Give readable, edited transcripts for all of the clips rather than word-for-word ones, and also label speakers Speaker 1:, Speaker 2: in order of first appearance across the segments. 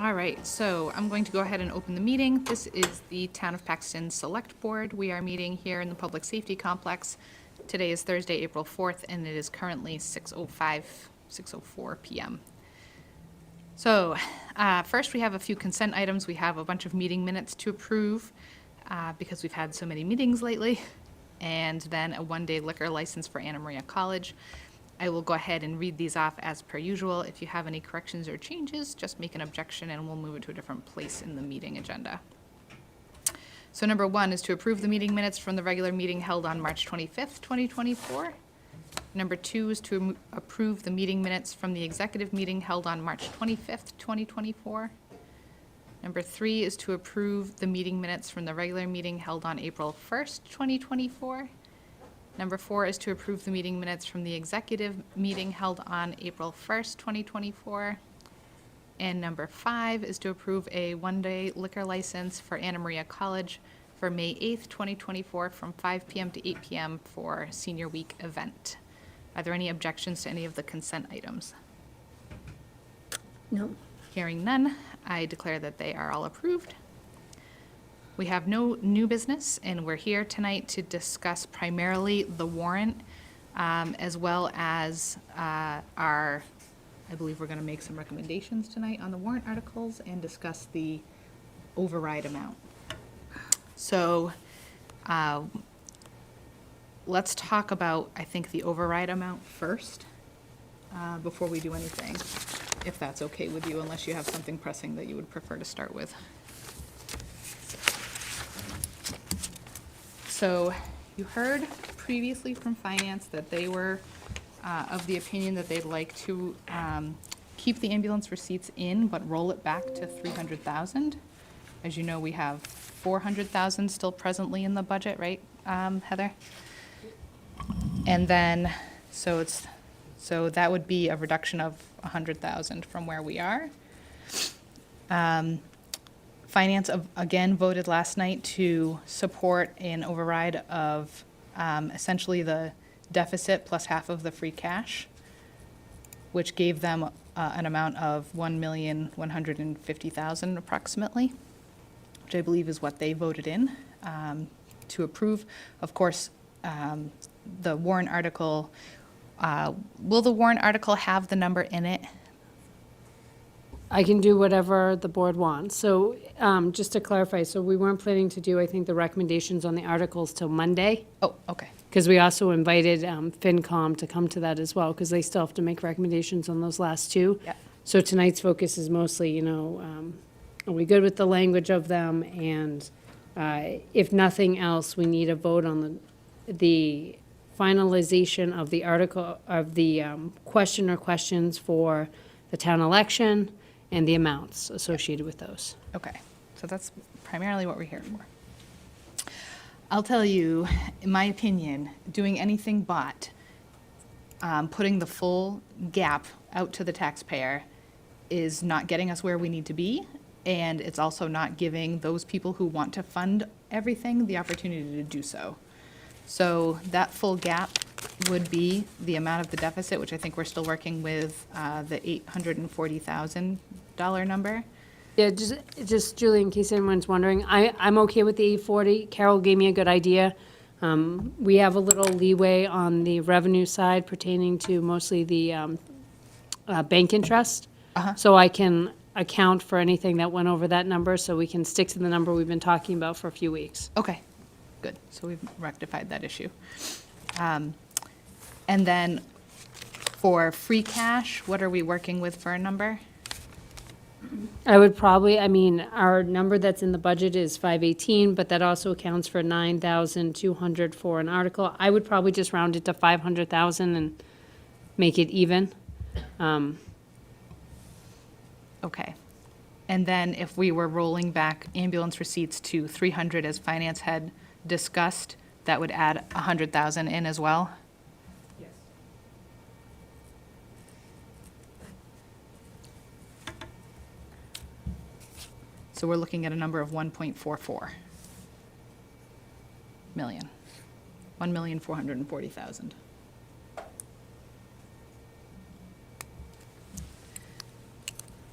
Speaker 1: All right, so I'm going to go ahead and open the meeting. This is the Town of Paxton Select Board. We are meeting here in the Public Safety Complex. Today is Thursday, April 4th, and it is currently 6:04 p.m. So first we have a few consent items. We have a bunch of meeting minutes to approve because we've had so many meetings lately, and then a one-day liquor license for Anna Maria College. I will go ahead and read these off as per usual. If you have any corrections or changes, just make an objection and we'll move it to a different place in the meeting agenda. So number 1 is to approve the meeting minutes from the regular meeting held on March 25th, 2024. Number 2 is to approve the meeting minutes from the executive meeting held on March 25th, 2024. Number 3 is to approve the meeting minutes from the regular meeting held on April 1st, 2024. Number 4 is to approve the meeting minutes from the executive meeting held on April 1st, 2024. And number 5 is to approve a one-day liquor license for Anna Maria College for May 8th, 2024 from 5 p.m. to 8 p.m. for Senior Week event. Are there any objections to any of the consent items?
Speaker 2: No.
Speaker 1: Hearing none, I declare that they are all approved. We have no new business, and we're here tonight to discuss primarily the warrant, as well as I believe we're going to make some recommendations tonight on the warrant articles and discuss the override amount. So let's talk about, I think, the override amount first before we do anything, if that's okay with you, unless you have something pressing that you would prefer to start with. So you heard previously from Finance that they were of the opinion that they'd like to keep the ambulance receipts in, but roll it back to $300,000. As you know, we have $400,000 still presently in the budget, right, Heather? And then, so that would be a reduction of $100,000 from where we are. Finance again voted last night to support an override of essentially the deficit plus half of the free cash, which gave them an amount of $1,150,000 approximately, which I believe is what they voted in to approve. Of course, the warrant article, will the warrant article have the number in it?
Speaker 2: I can do whatever the board wants. So just to clarify, so we weren't planning to do, I think, the recommendations on the articles till Monday,
Speaker 1: Oh, okay.
Speaker 2: because we also invited FinCom to come to that as well, because they still have to make recommendations on those last two.
Speaker 1: Yep.
Speaker 2: So tonight's focus is mostly, are we good with the language of them? And if nothing else, we need a vote on the finalization of the article, of the question or questions for the town election and the amounts associated with those.
Speaker 1: Okay, so that's primarily what we're here for. I'll tell you, in my opinion, doing anything but putting the full gap out to the taxpayer is not getting us where we need to be, and it's also not giving those people who want to fund everything the opportunity to do so. So that full gap would be the amount of the deficit, which I think we're still working with the $840,000 number.
Speaker 2: Yeah, just Julie, in case anyone's wondering, I'm okay with the 840. Carol gave me a good idea. We have a little leeway on the revenue side pertaining to mostly the bank interest. So I can account for anything that went over that number, so we can stick to the number we've been talking about for a few weeks.
Speaker 1: Okay, good. So we've rectified that issue. And then for free cash, what are we working with for a number?
Speaker 2: I would probably, our number that's in the budget is 518, but that also accounts for 9,200 for an article. I would probably just round it to 500,000 and make it even.
Speaker 1: Okay. And then if we were rolling back ambulance receipts to 300 as Finance had discussed, that would add 100,000 in as well?
Speaker 2: Yes.
Speaker 1: So we're looking at a number of 1.44 million, 1,440,000.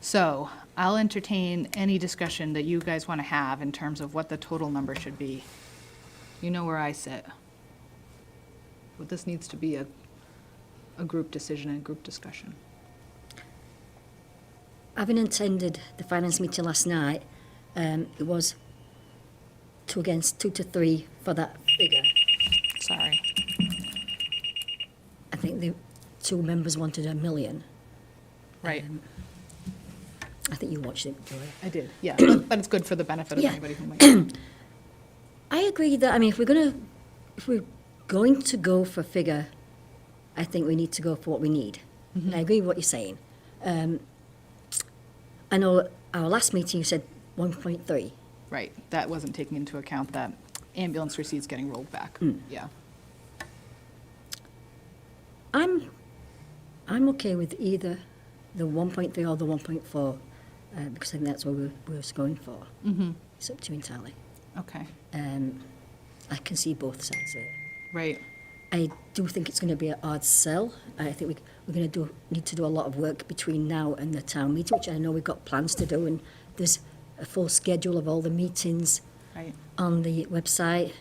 Speaker 1: So I'll entertain any discussion that you guys want to have in terms of what the total number should be. You know where I sit. But this needs to be a group decision and group discussion.
Speaker 3: Having attended the finance meeting last night, it was 2 against 2 to 3 for that figure.
Speaker 1: Sorry.
Speaker 3: I think the 2 members wanted $1 million.
Speaker 1: Right.
Speaker 3: I think you watched it, Joy.
Speaker 1: I did, yeah. But it's good for the benefit of
Speaker 3: Yeah.
Speaker 1: anybody who might.
Speaker 3: I agree that, I mean, if we're going to go for a figure, I think we need to go for what we need. And I agree with what you're saying. I know our last meeting you said 1.3.
Speaker 1: Right, that wasn't taking into account that ambulance receipts getting rolled back. Yeah.
Speaker 3: I'm okay with either the 1.3 or the 1.4, because I think that's what we were going for. It's up to you entirely.
Speaker 1: Okay,
Speaker 3: I can see both sides of it.
Speaker 1: right.
Speaker 3: I do think it's going to be a hard sell. I think we're going to need to do a lot of work between now and the town meeting, which I know we've got plans to do, and there's a full schedule of all the meetings
Speaker 1: Right.
Speaker 3: on the website,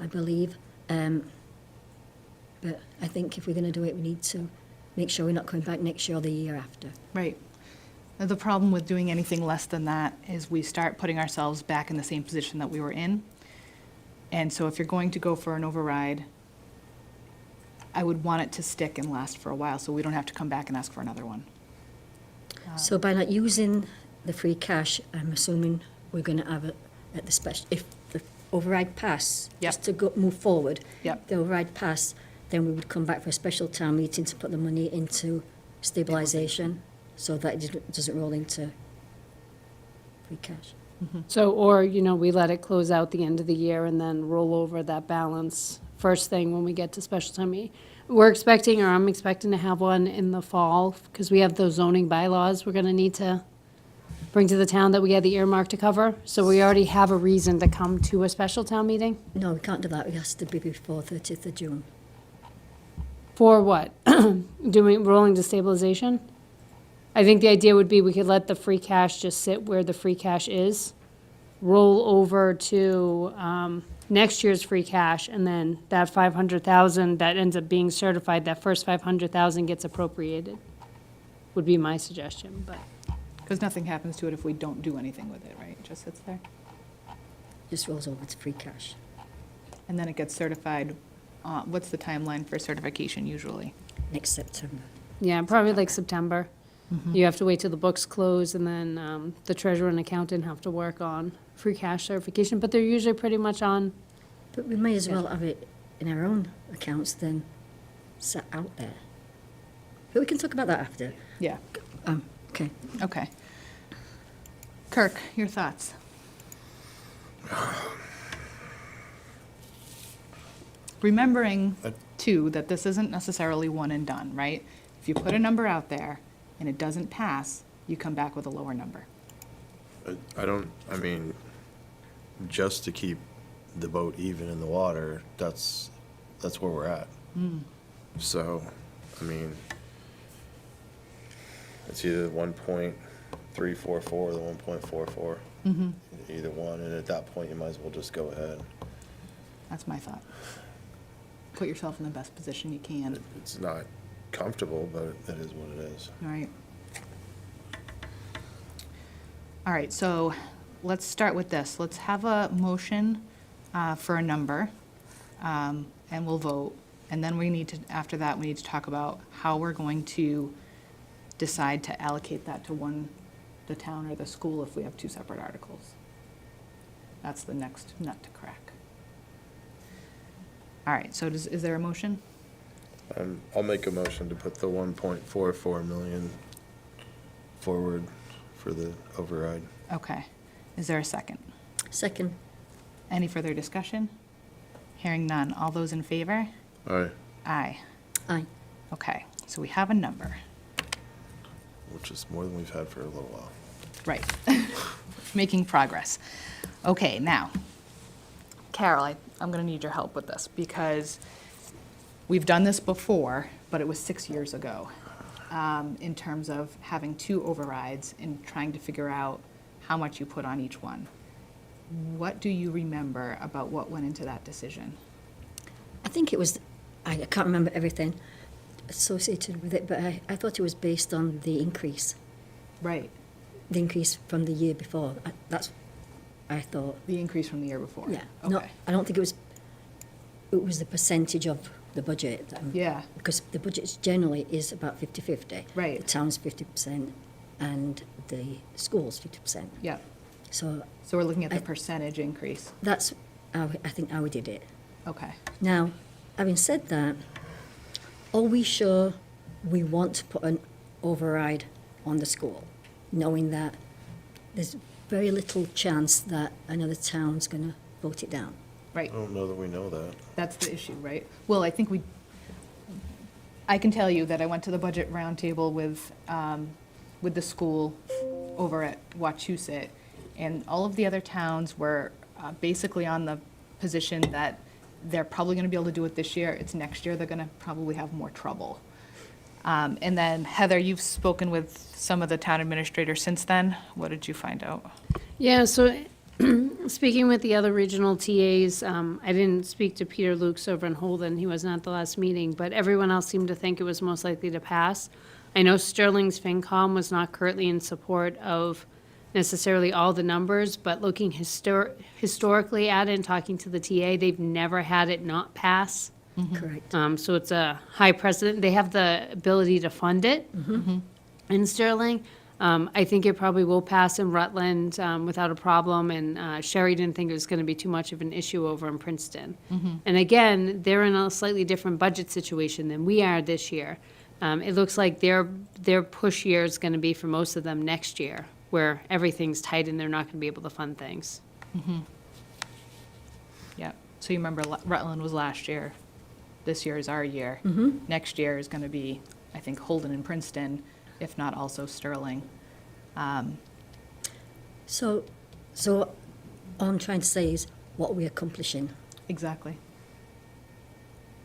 Speaker 3: I believe. But I think if we're going to do it, we need to make sure we're not coming back next year or the year after.
Speaker 1: Right. Now, the problem with doing anything less than that is we start putting ourselves back in the same position that we were in. And so if you're going to go for an override, I would want it to stick and last for a while, so we don't have to come back and ask for another one.
Speaker 3: So by not using the free cash, I'm assuming we're going to have it at the special, if the override pass,
Speaker 1: Yep.
Speaker 3: just to go, move forward.
Speaker 1: Yep.
Speaker 3: The override pass, then we would come back for a special town meeting to put the money into stabilization, so that it doesn't roll into free cash.
Speaker 2: So, or, we let it close out the end of the year and then roll over that balance first thing when we get to special time meeting. We're expecting, or I'm expecting to have one in the fall, because we have those zoning bylaws we're gonna need to bring to the town that we had the earmark to cover. So we already have a reason to come to a special town meeting.
Speaker 3: No, we can't do that. It has to be before 30th of June.
Speaker 2: For what? Rolling to stabilization? I think the idea would be we could let the free cash just sit where the free cash is, roll over to next year's free cash, and then that 500,000 that ends up being certified, that first 500,000 gets appropriated, would be my suggestion, but.
Speaker 1: Because nothing happens to it if we don't do anything with it, right? It just sits there.
Speaker 3: Just rolls over to free cash.
Speaker 1: And then it gets certified. What's the timeline for certification usually?
Speaker 3: Next September.
Speaker 2: Yeah, probably like September. You have to wait till the books close, and then the treasurer and accountant have to work on free cash certification, but they're usually pretty much on.
Speaker 3: But we may as well have it in our own accounts than sat out there. But we can talk about that after.
Speaker 1: Yeah,
Speaker 3: Okay.
Speaker 1: okay. Kirk, your thoughts? Remembering, too, that this isn't necessarily one and done, right? If you put a number out there and it doesn't pass, you come back with a lower number.
Speaker 4: I mean, just to keep the boat even in the water, that's where we're at. So, I mean, it's either 1.344 or the 1.44. Either one, and at that point, you might as well just go ahead.
Speaker 1: That's my thought. Put yourself in the best position you can.
Speaker 4: It's not comfortable, but that is what it is.
Speaker 1: All right. All right, so let's start with this. Let's have a motion for a number, and we'll vote. And then we need to, after that, we need to talk about how we're going to decide to allocate that to the town or the school if we have two separate articles. That's the next nut to crack. All right, so is there a motion?
Speaker 4: I'll make a motion to put the 1.44 million forward for the override.
Speaker 1: Okay. Is there a second?
Speaker 3: Second.
Speaker 1: Any further discussion? Hearing none. All those in favor?
Speaker 4: Aye.
Speaker 1: Aye.
Speaker 3: Aye.
Speaker 1: Okay, so we have a number.
Speaker 4: Which is more than we've had for a little while.
Speaker 1: Right. Making progress. Okay, now, Carol, I'm going to need your help with this because we've done this before, but it was 6 years ago. in terms of having two overrides and trying to figure out how much you put on each one. What do you remember about what went into that decision?
Speaker 3: I think it was, I can't remember everything associated with it, but I thought it was based on the increase from the year before. That's, I thought.
Speaker 1: The increase from the year before?
Speaker 3: Yeah.
Speaker 1: Okay.
Speaker 3: No, I don't think it was the percentage of the budget.
Speaker 1: Yeah.
Speaker 3: Because the budget generally is about 50-50.
Speaker 1: Right.
Speaker 3: The town's 50% and the school's 50%.
Speaker 1: Yeah.
Speaker 3: So
Speaker 1: So we're looking at the percentage increase.
Speaker 3: that's how, I think how we did it.
Speaker 1: Okay.
Speaker 3: Now, having said that, are we sure we want to put an override on the school, knowing that there's very little chance that another town's going to vote it down?
Speaker 1: Right.
Speaker 4: I don't know that we know that.
Speaker 1: That's the issue, right? Well, I think I can tell you that I went to the budget roundtable with the school over at Wachusett, and all of the other towns were basically on the position that they're probably going to be able to do it this year. It's next year they're going to probably have more trouble. And then, Heather, you've spoken with some of the town administrators since then. What did you find out?
Speaker 2: Yeah, so speaking with the other regional TAs, I didn't speak to Peter Lukes over in Holden. He wasn't at the last meeting, but everyone else seemed to think it was most likely to pass. I know Sterling's FinCom was not currently in support of necessarily all the numbers, but looking historically at it and talking to the TA, they've never had it not pass.
Speaker 3: Correct.
Speaker 2: So it's a high precedent. They have the ability to fund it in Sterling. I think it probably will pass in Rutland without a problem, and Sherry didn't think it was going to be too much of an issue over in Princeton. And again, they're in a slightly different budget situation than we are this year. It looks like their push year is going to be for most of them next year, where everything's tight and they're not going to be able to fund things.
Speaker 1: Yeah. So you remember Rutland was last year. This year is our year. Next year is going to be, I think, Holden and Princeton, if not also Sterling.
Speaker 3: So all I'm trying to say is what we're accomplishing.
Speaker 1: Exactly.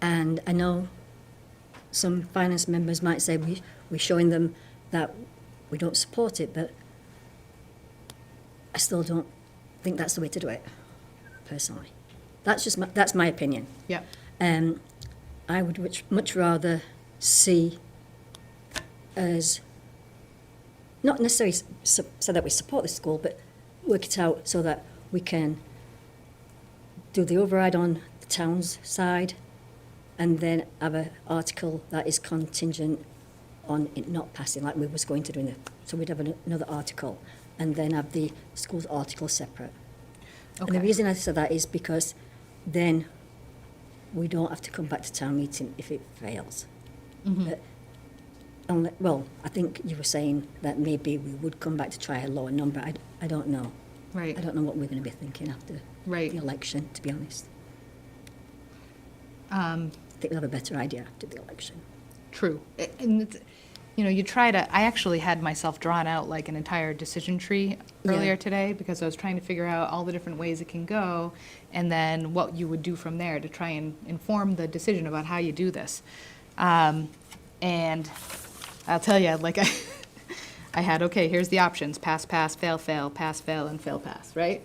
Speaker 3: And I know some finance members might say we're showing them that we don't support it, but I still don't think that's the way to do it, personally. That's my opinion.
Speaker 1: Yeah.
Speaker 3: I would much rather see us not necessarily so that we support the school, but work it out so that we can do the override on the town's side and then have an article that is contingent on it not passing, like we was going to do. So we'd have another article and then have the school's article separate. And the
Speaker 1: Okay.
Speaker 3: reason I said that is because then we don't have to come back to town meeting if it fails. But well, I think you were saying that maybe we would come back to try a lower number. I don't know.
Speaker 1: Right.
Speaker 3: I don't know what we're going to be thinking after
Speaker 1: Right.
Speaker 3: the election, to be honest. I think we'll have a better idea after the election.
Speaker 1: True. And you try to, I actually had myself drawn out like an entire decision tree earlier
Speaker 3: Yeah.
Speaker 1: today because I was trying to figure out all the different ways it can go and then what you would do from there to try and inform the decision about how you do this. And I'll tell you, like I had, okay, here's the options: pass, pass, fail, fail, pass, fail, and fail, pass, right?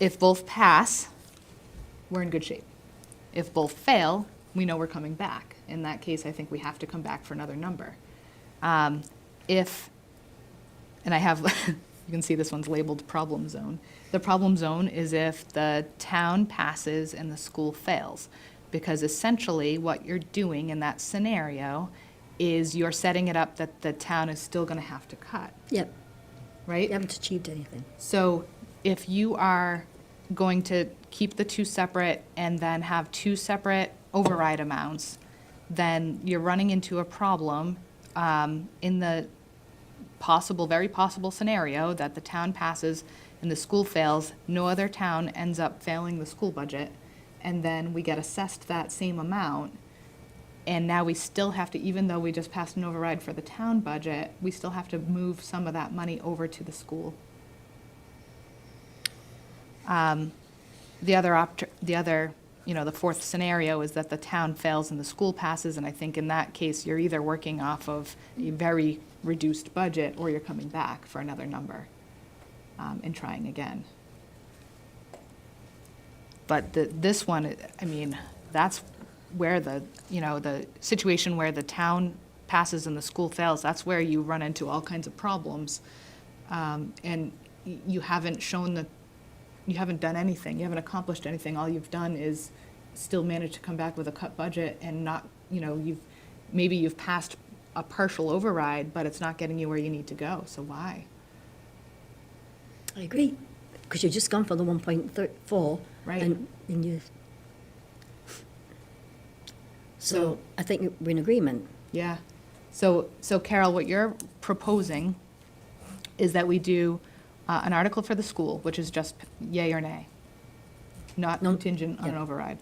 Speaker 1: If both pass, we're in good shape. If both fail, we know we're coming back. In that case, I think we have to come back for another number. And I have, you can see this one's labeled problem zone. The problem zone is if the town passes and the school fails. Because essentially what you're doing in that scenario is you're setting it up that the town is still going to have to cut,
Speaker 3: Yep,
Speaker 1: right?
Speaker 3: we haven't achieved anything.
Speaker 1: So if you are going to keep the two separate and then have two separate override amounts, then you're running into a problem in the very possible scenario that the town passes and the school fails, no other town ends up failing the school budget, and then we get assessed that same amount, and now we still have to, even though we just passed an override for the town budget, we still have to move some of that money over to the school. The other the fourth scenario is that the town fails and the school passes, and I think in that case, you're either working off of a very reduced budget, or you're coming back for another number, and trying again. But this one, I mean, that's where the situation where the town passes and the school fails, that's where you run into all kinds of problems. And you haven't you haven't done anything, you haven't accomplished anything. All you've done is still manage to come back with a cut budget and not, maybe you've passed a partial override, but it's not getting you where you need to go, so why?
Speaker 3: I agree, because you've just gone for the 1.4.
Speaker 1: Right.
Speaker 3: And you. So I think we're in agreement.
Speaker 1: Yeah. So Carol, what you're proposing is that we do an article for the school, which is just yay or nay, not
Speaker 3: No,
Speaker 1: contingent on an
Speaker 3: yeah.
Speaker 1: override.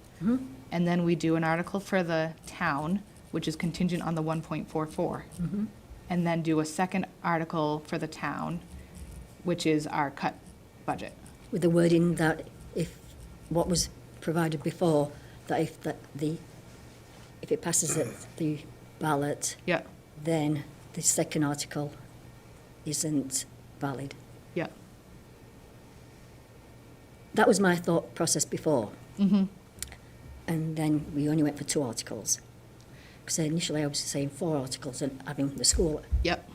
Speaker 1: And then we do an article for the town, which is contingent on the 1.44. And then do a second article for the town, which is our cut budget.
Speaker 3: With the wording that if what was provided before, that if it passes at the ballot,
Speaker 1: Yeah,
Speaker 3: then the second article isn't valid.
Speaker 1: yeah.
Speaker 3: That was my thought process before. And then we only went for 2 articles. Because initially I was saying 4 articles and having the school
Speaker 1: Yep,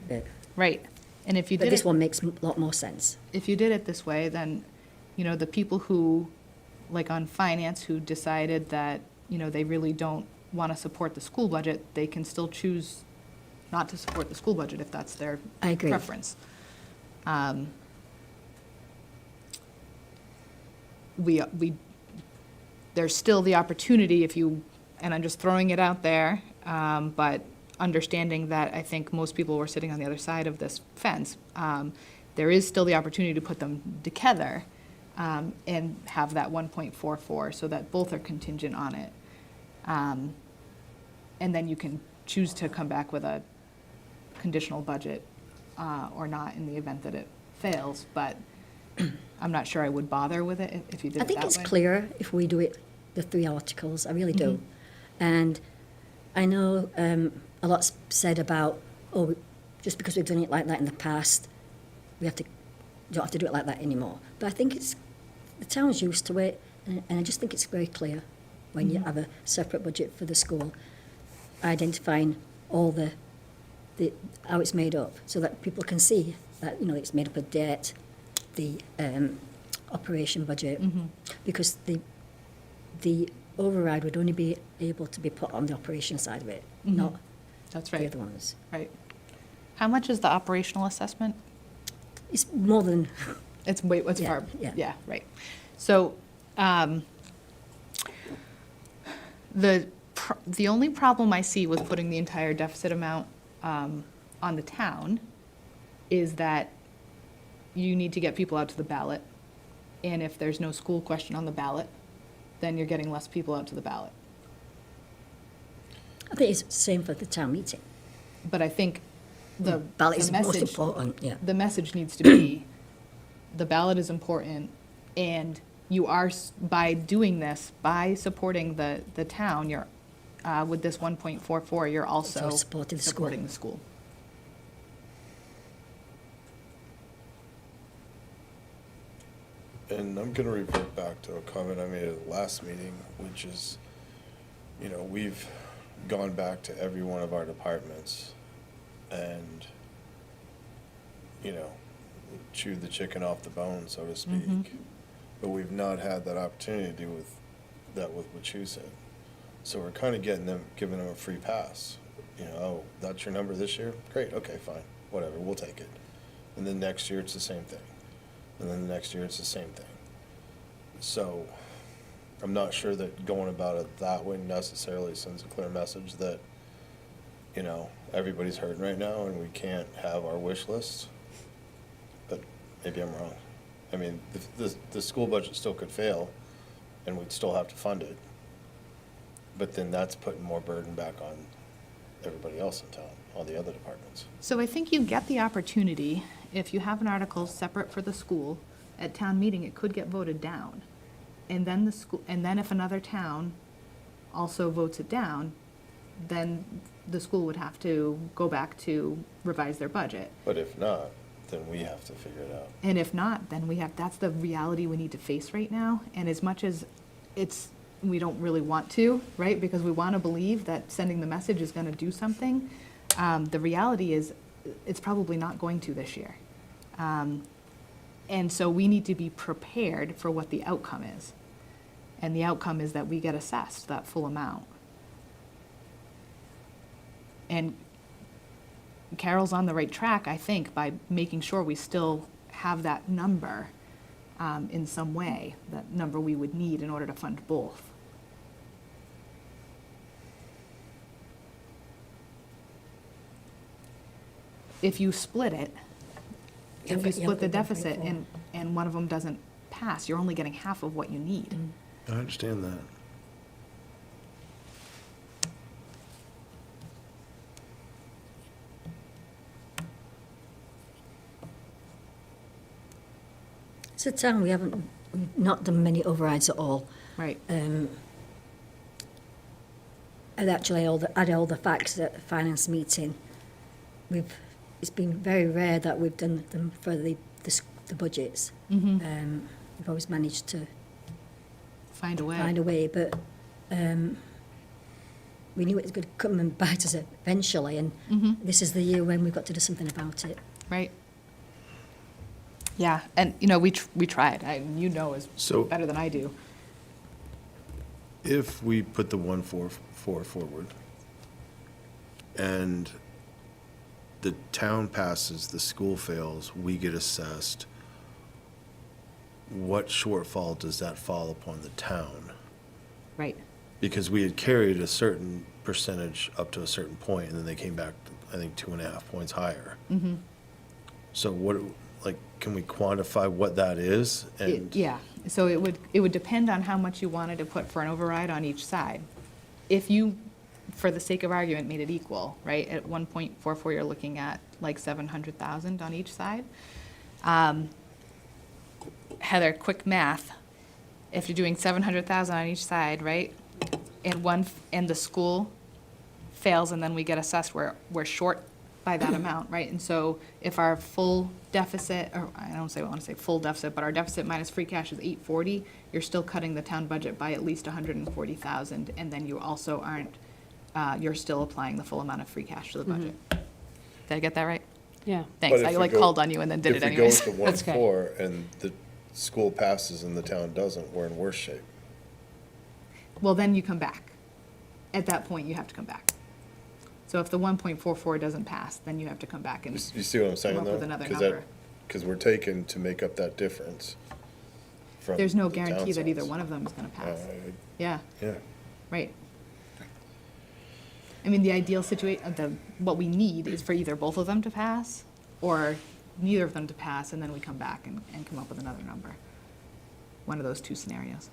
Speaker 3: bit.
Speaker 1: right. And if you
Speaker 3: But
Speaker 1: did
Speaker 3: this
Speaker 1: it,
Speaker 3: one makes a lot more sense.
Speaker 1: if you did it this way, then, the people who, like on finance, who decided that, they really don't want to support the school budget, they can still choose not to support the school budget if that's their
Speaker 3: I agree.
Speaker 1: preference. There's still the opportunity if you, and I'm just throwing it out there, but understanding that I think most people were sitting on the other side of this fence, there is still the opportunity to put them together and have that 1.44 so that both are contingent on it. And then you can choose to come back with a conditional budget or not in the event that it fails, but I'm not sure I would bother with it if you did
Speaker 3: I
Speaker 1: it
Speaker 3: think
Speaker 1: that
Speaker 3: it's
Speaker 1: way.
Speaker 3: clearer if we do it, the 3 articles, I really do. And I know a lot's said about, just because we've done it like that in the past, don't have to do it like that anymore. But I think the town's used to it, and I just think it's very clear when you have a separate budget for the school, identifying all the how it's made up, so that people can see that, it's made up of debt, the operation budget, because the override would only be able to be put on the operation side of it, not
Speaker 1: That's
Speaker 3: the
Speaker 1: right,
Speaker 3: other ones.
Speaker 1: right. How much is the operational assessment?
Speaker 3: It's more than,
Speaker 1: It's
Speaker 3: Yeah,
Speaker 1: far,
Speaker 3: yeah.
Speaker 1: yeah, right. So, the only problem I see with putting the entire deficit amount on the town is that you need to get people out to the ballot. And if there's no school question on the ballot, then you're getting less people out to the ballot.
Speaker 3: I think it's the same for the town meeting.
Speaker 1: But I think the
Speaker 3: Ballot is
Speaker 1: the
Speaker 3: most
Speaker 1: message,
Speaker 3: important, yeah.
Speaker 1: the message needs to be, the ballot is important, and you are, by doing this, by supporting the town, you're, with this 1.44, you're also
Speaker 3: So supporting the school.
Speaker 1: supporting the school.
Speaker 4: And I'm gonna revert back to a comment I made at the last meeting, which is, we've gone back to every one of our departments and, chewed the chicken off the bone, so to speak. But we've not had that opportunity to do with Wachusett. So we're kind of giving them a free pass. That's your number this year? Great, okay, fine, whatever, we'll take it. And then next year, it's the same thing. And then the next year, it's the same thing. So I'm not sure that going about it that way necessarily sends a clear message that, everybody's hurting right now and we can't have our wish list. But maybe I'm wrong. I mean, the school budget still could fail and we'd still have to fund it. But then that's putting more burden back on everybody else in town, all the other departments.
Speaker 1: So I think you get the opportunity, if you have an article separate for the school, at town meeting, it could get voted down. and then the school, and then if another town also votes it down, then the school would have to go back to revise their budget.
Speaker 4: But if not, then we have to figure it out.
Speaker 1: And if not, then that's the reality we need to face right now. And as much as we don't really want to, right? Because we want to believe that sending the message is going to do something. The reality is it's probably not going to this year. And so we need to be prepared for what the outcome is. And the outcome is that we get assessed that full amount. And Carol's on the right track, I think, by making sure we still have that number in some way, that number we would need in order to fund both. If you split it,
Speaker 3: Yeah,
Speaker 1: if
Speaker 3: but-
Speaker 1: you
Speaker 3: yeah,
Speaker 1: split the
Speaker 3: but then
Speaker 1: deficit
Speaker 3: 24.
Speaker 1: and one of them doesn't pass, you're only getting half of what you need.
Speaker 4: I understand that.
Speaker 3: As a town, we've not done many overrides at all.
Speaker 1: Right.
Speaker 3: And actually, had all the facts at the finance meeting. It's been very rare that we've done them for the budgets. We've always managed to
Speaker 1: Find a way.
Speaker 3: find a way, but we knew it was going to come and bite us eventually, and this is the year when we've got to do something about it.
Speaker 1: Right. Yeah, and, we tried. You know as
Speaker 4: So-
Speaker 1: better than I do.
Speaker 4: If we put the 144 forward and the town passes, the school fails, we get assessed, what shortfall does that fall upon the town?
Speaker 1: Right.
Speaker 4: Because we had carried a certain percentage up to a certain point, and then they came back, I think, 2.5 points higher. So can we quantify what that is? And
Speaker 1: Yeah, so it would depend on how much you wanted to put for an override on each side. If you, for the sake of argument, made it equal, right? At 1.44, you're looking at like 700,000 on each side. Heather, quick math. If you're doing 700,000 on each side, right? And the school fails, and then we get assessed, we're short by that amount, right? And so if our full deficit, or I want to say full deficit, but our deficit minus free cash is 840, you're still cutting the town budget by at least 140,000, and then you also aren't, you're still applying the full amount of free cash to the budget. Did I get that right?
Speaker 2: Yeah.
Speaker 1: Thanks,
Speaker 4: But
Speaker 1: I
Speaker 4: if we go-
Speaker 1: called on you and then did it anyways.
Speaker 4: If we go
Speaker 2: That's
Speaker 4: to
Speaker 2: okay.
Speaker 4: 1.4 and the school passes and the town doesn't, we're in worse shape.
Speaker 1: Well, then you come back. At that point, you have to come back. So if the 1.44 doesn't pass, then you have to come back and,
Speaker 4: You see what I'm saying,
Speaker 1: up
Speaker 4: though?
Speaker 1: with another number.
Speaker 4: Because we're taken to make up that difference from
Speaker 1: there's no
Speaker 4: the town
Speaker 1: guarantee that either
Speaker 4: size.
Speaker 1: one of them is gonna pass.
Speaker 4: Yeah,
Speaker 1: Yeah, right. I mean, the ideal situation, what we need is for either both of them to pass, or neither of them to pass, and then we come back and come up with another number. One of those two scenarios.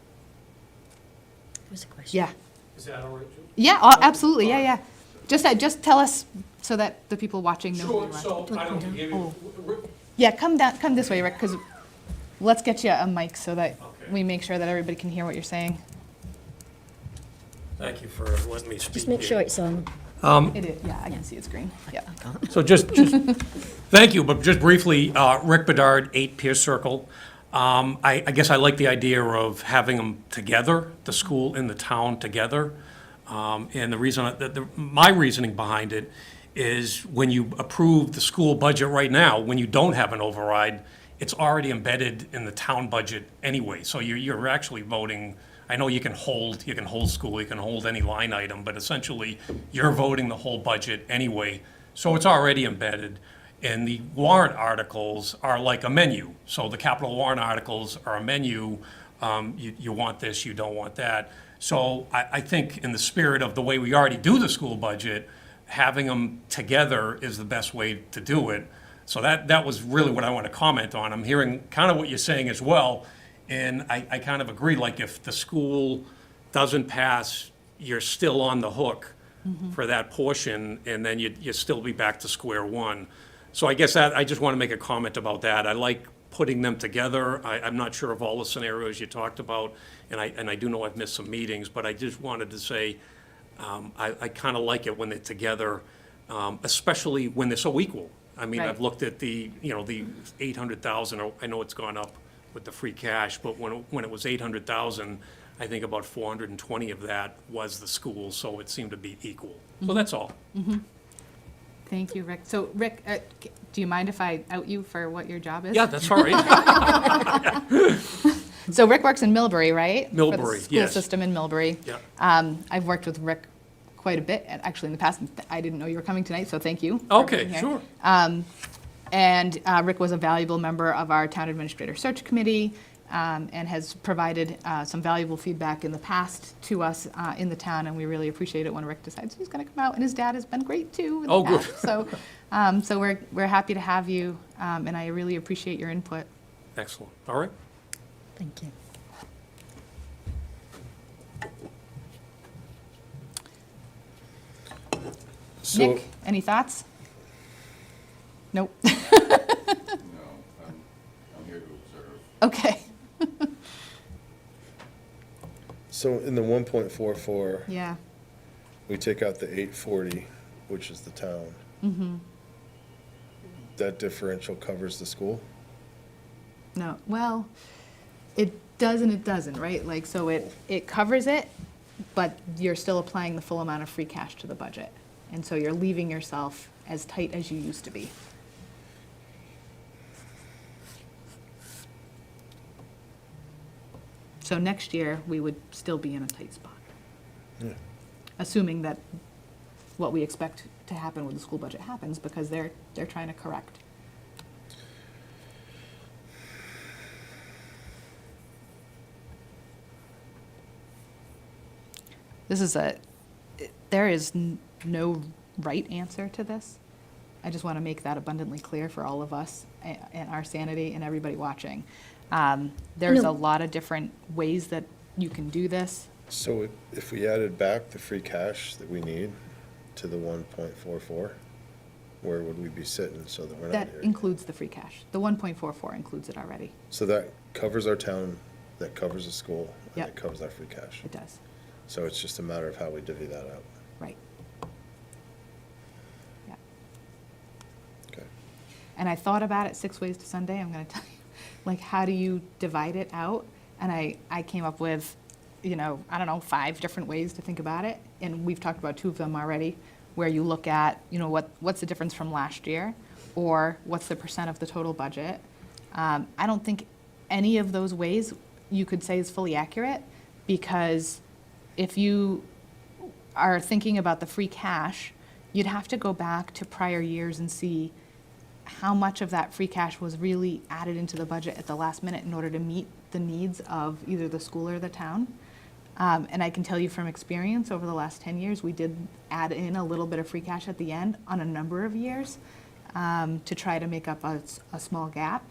Speaker 3: Was the question?
Speaker 1: Yeah.
Speaker 5: Is that all right, Joe?
Speaker 1: Yeah, absolutely, yeah. Just tell us so that the people watching know who
Speaker 5: Sure,
Speaker 1: you are.
Speaker 5: so I don't give
Speaker 1: Oh.
Speaker 5: you,
Speaker 1: Yeah, come this way, Rick, because let's get you a mic so that
Speaker 5: Okay.
Speaker 1: we make sure that everybody can hear what you're saying.
Speaker 5: thank you for letting me speak.
Speaker 3: Just make
Speaker 5: here.
Speaker 3: sure it's on.
Speaker 1: It is, yeah, I can see it's green, yeah.
Speaker 5: So just, thank you, but just briefly, Rick Bedard, 8 Pierce Circle. I guess I like the idea of having them together, the school and the town together. And the reason, my reasoning behind it is when you approve the school budget right now, when you don't have an override, it's already embedded in the town budget anyway. So you're actually voting, I know you can hold school, you can hold any line item, but essentially, you're voting the whole budget anyway. So it's already embedded. And the warrant articles are like a menu. So the capital warrant articles are a menu. You want this, you don't want that. So I think in the spirit of the way we already do the school budget, having them together is the best way to do it. So that was really what I want to comment on. I'm hearing kind of what you're saying as well. And I kind of agree, like if the school doesn't pass, you're still on the hook for that portion, and then you still be back to square one. So I guess that, I just want to make a comment about that. I like putting them together. I'm not sure of all the scenarios you talked about, and I do know I've missed some meetings, but I just wanted to say, I kind of like it when they're together, especially when they're so equal. I mean, I've
Speaker 1: Right.
Speaker 5: looked at the 800,000, I know it's gone up with the free cash, but when it was 800,000, I think about 420 of that was the school, so it seemed to be equal. So that's all.
Speaker 1: Thank you, Rick. So, Rick, do you mind if I out you for what your job is?
Speaker 5: Yeah, that's all right.
Speaker 1: So Rick works in Millbury, right?
Speaker 5: Millbury,
Speaker 1: For the school
Speaker 5: yes.
Speaker 1: system in Millbury.
Speaker 5: Yeah.
Speaker 1: I've worked with Rick quite a bit, and actually in the past. I didn't know you were coming tonight, so thank you. for
Speaker 5: Okay,
Speaker 1: being here.
Speaker 5: sure.
Speaker 1: And Rick was a valuable member of our town administrator search committee, and has provided some valuable feedback in the past to us in the town, and we really appreciate it when Rick decides he's going to come out. And his dad has been great too. In the
Speaker 5: Oh, good.
Speaker 1: past. So we're happy to have you, and I really appreciate your input.
Speaker 5: Excellent. All right.
Speaker 3: Thank you.
Speaker 4: So,
Speaker 1: Nick, any thoughts? Nope.
Speaker 6: No, I'm here to observe.
Speaker 1: Okay.
Speaker 4: so in the 1.44,
Speaker 1: Yeah.
Speaker 4: we take out the 840, which is the town. That differential covers the school?
Speaker 1: No. Well, it does and it doesn't, right? Like, so it covers it, but you're still applying the full amount of free cash to the budget. And so you're leaving yourself as tight as you used to be. So next year, we would still be in a tight spot.
Speaker 4: Yeah.
Speaker 1: Assuming that what we expect to happen with the school budget happens, because they're trying to correct. There is no right answer to this. I just want to make that abundantly clear for all of us and our sanity and everybody watching. There's
Speaker 3: No.
Speaker 1: a lot of different ways that you can do this.
Speaker 4: So if we added back the free cash that we need to the 1.44, where would we be sitting so that we're not
Speaker 1: That
Speaker 4: here?
Speaker 1: includes the free cash. The 1.44 includes it already.
Speaker 4: So that covers our town, that covers the school, and
Speaker 1: Yep.
Speaker 4: it covers our free cash.
Speaker 1: It does,
Speaker 4: So it's just a matter of how we divvy that up.
Speaker 1: right. Yeah.
Speaker 4: Okay.
Speaker 1: And I thought about it 6 ways to Sunday, I'm gonna tell you, like, how do you divide it out? And I came up with, I don't know, 5 different ways to think about it. And we've talked about 2 of them already, where you look at, what's the difference from last year? Or what's the percent of the total budget? I don't think any of those ways you could say is fully accurate, because if you are thinking about the free cash, you'd have to go back to prior years and see how much of that free cash was really added into the budget at the last minute in order to meet the needs of either the school or the town. And I can tell you from experience, over the last 10 years, we did add in a little bit of free cash at the end on a number of years to try to make up a small gap.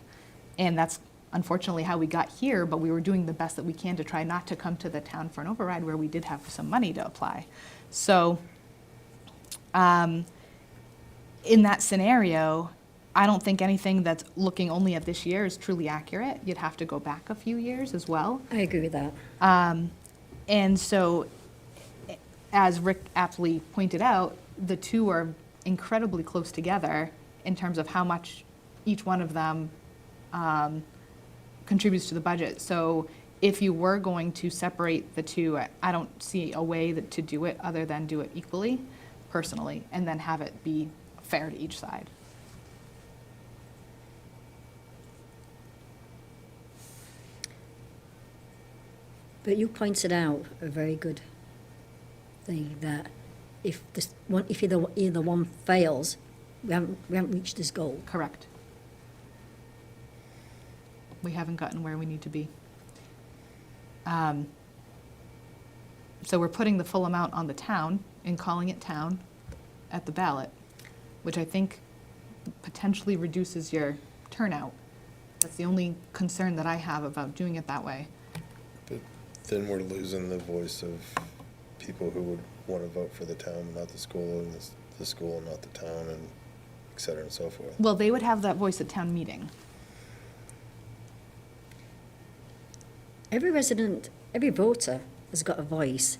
Speaker 1: And that's unfortunately how we got here, but we were doing the best that we can to try not to come to the town for an override where we did have some money to apply. So in that scenario, I don't think anything that's looking only at this year is truly accurate. You'd have to go back a few years as well.
Speaker 3: I agree with that.
Speaker 1: And so, as Rick aptly pointed out, the 2 are incredibly close together in terms of how much each one of them contributes to the budget. So if you were going to separate the 2, I don't see a way to do it other than do it equally, personally, and then have it be fair to each side.
Speaker 3: But you pointed out a very good thing, that if either one fails, we haven't reached this goal.
Speaker 1: Correct. We haven't gotten where we need to be. So we're putting the full amount on the town and calling it town at the ballot, which I think potentially reduces your turnout. That's the only concern that I have about doing it that way.
Speaker 4: But then we're losing the voice of people who would want to vote for the town, not the school, and the school, not the town, and et cetera and so forth.
Speaker 1: Well, they would have that voice at town meeting.
Speaker 3: every resident, every voter has got a voice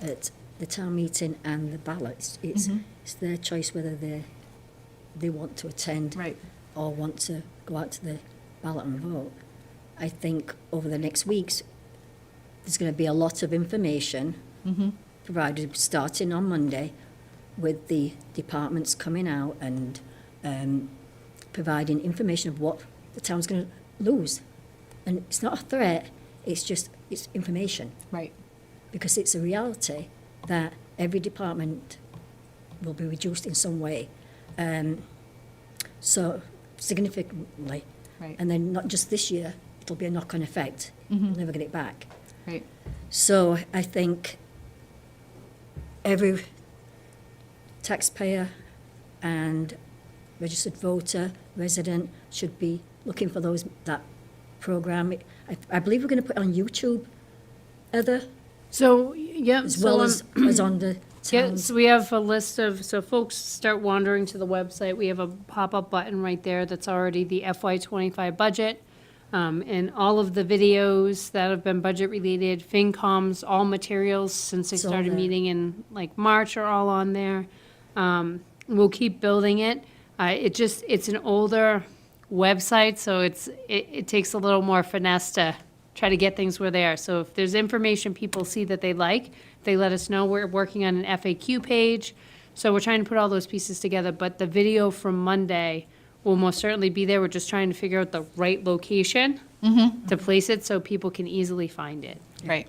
Speaker 3: at the town meeting and the ballots. It's their choice whether they want to attend
Speaker 1: Right.
Speaker 3: or want to go out to the ballot and vote. I think over the next weeks, there's going to be a lot of information provided starting on Monday, with the departments coming out and providing information of what the town's going to lose. And it's not a threat, it's information,
Speaker 1: Right.
Speaker 3: because it's a reality that every department will be reduced in some way. So significantly.
Speaker 1: Right.
Speaker 3: And then not just this year, it'll be a knock-on effect. You'll never get it back.
Speaker 1: Right.
Speaker 3: So I think every taxpayer and registered voter, resident should be looking for that program. I believe we're going to put it on YouTube, Heather,
Speaker 2: So, yeah.
Speaker 3: as
Speaker 2: so,
Speaker 3: well as on the
Speaker 2: Yeah,
Speaker 3: town's.
Speaker 2: so we have a list of, so folks start wandering to the website, we have a pop-up button right there that's already the FY25 budget. And all of the videos that have been budget-related, FinCom's, all materials since they
Speaker 3: It's all
Speaker 2: started
Speaker 3: there.
Speaker 2: meeting in like March are all on there. We'll keep building it. It's an older website, so it takes a little more finesse to try to get things where they are. So if there's information people see that they like, they let us know. We're working on an FAQ page, so we're trying to put all those pieces together. But the video from Monday will most certainly be there. We're just trying to figure out the right location to place it so people can easily find it.
Speaker 1: Right.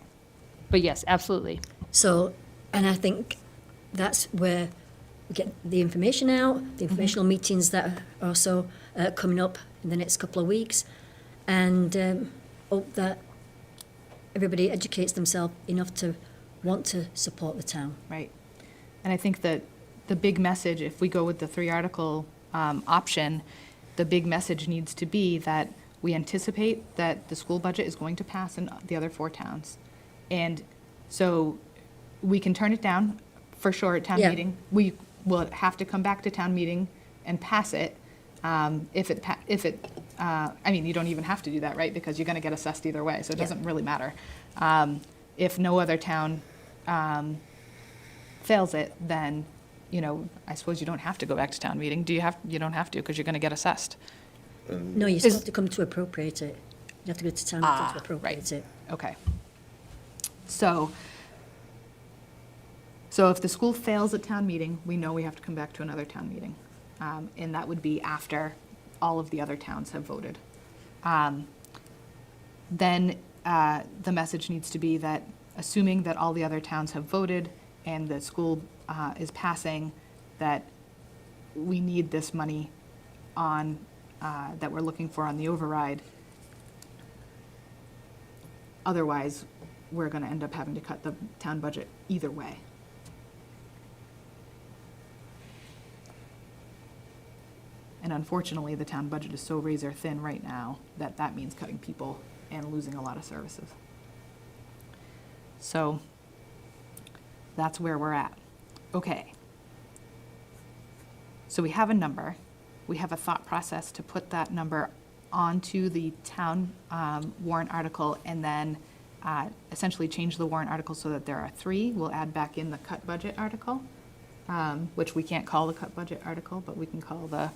Speaker 2: But yes, absolutely.
Speaker 3: So, and I think that's where we get the information out, the informational meetings that are also coming up in the next couple of weeks, and hope that everybody educates themselves enough to want to support the town.
Speaker 1: Right. And I think that the big message, if we go with the 3-article option, the big message needs to be that we anticipate that the school budget is going to pass in the other 4 towns. And so we can turn it down for sure at town
Speaker 3: Yeah.
Speaker 1: meeting. We will have to come back to town meeting and pass it. I mean, you don't even have to do that, right? Because you're going to get assessed either way, so it
Speaker 3: Yeah.
Speaker 1: doesn't really matter. If no other town fails it, then, I suppose you don't have to go back to town meeting. You don't have to, because you're going to get assessed.
Speaker 3: No, you still have to come to appropriate it. You have to go to town meeting to appropriate it.
Speaker 1: Okay. So if the school fails at town meeting, we know we have to come back to another town meeting. And that would be after all of the other towns have voted. Then the message needs to be that, assuming that all the other towns have voted and the school is passing, that we need this money on, that we're looking for on the override. Otherwise, we're going to end up having to cut the town budget either way. And unfortunately, the town budget is so razor thin right now that that means cutting people and losing a lot of services. So that's where we're at. Okay. So we have a number. We have a thought process to put that number onto the town warrant article, and then essentially change the warrant article so that there are 3. We'll add back in the cut budget article, which we can't call the cut budget article, but we can call the,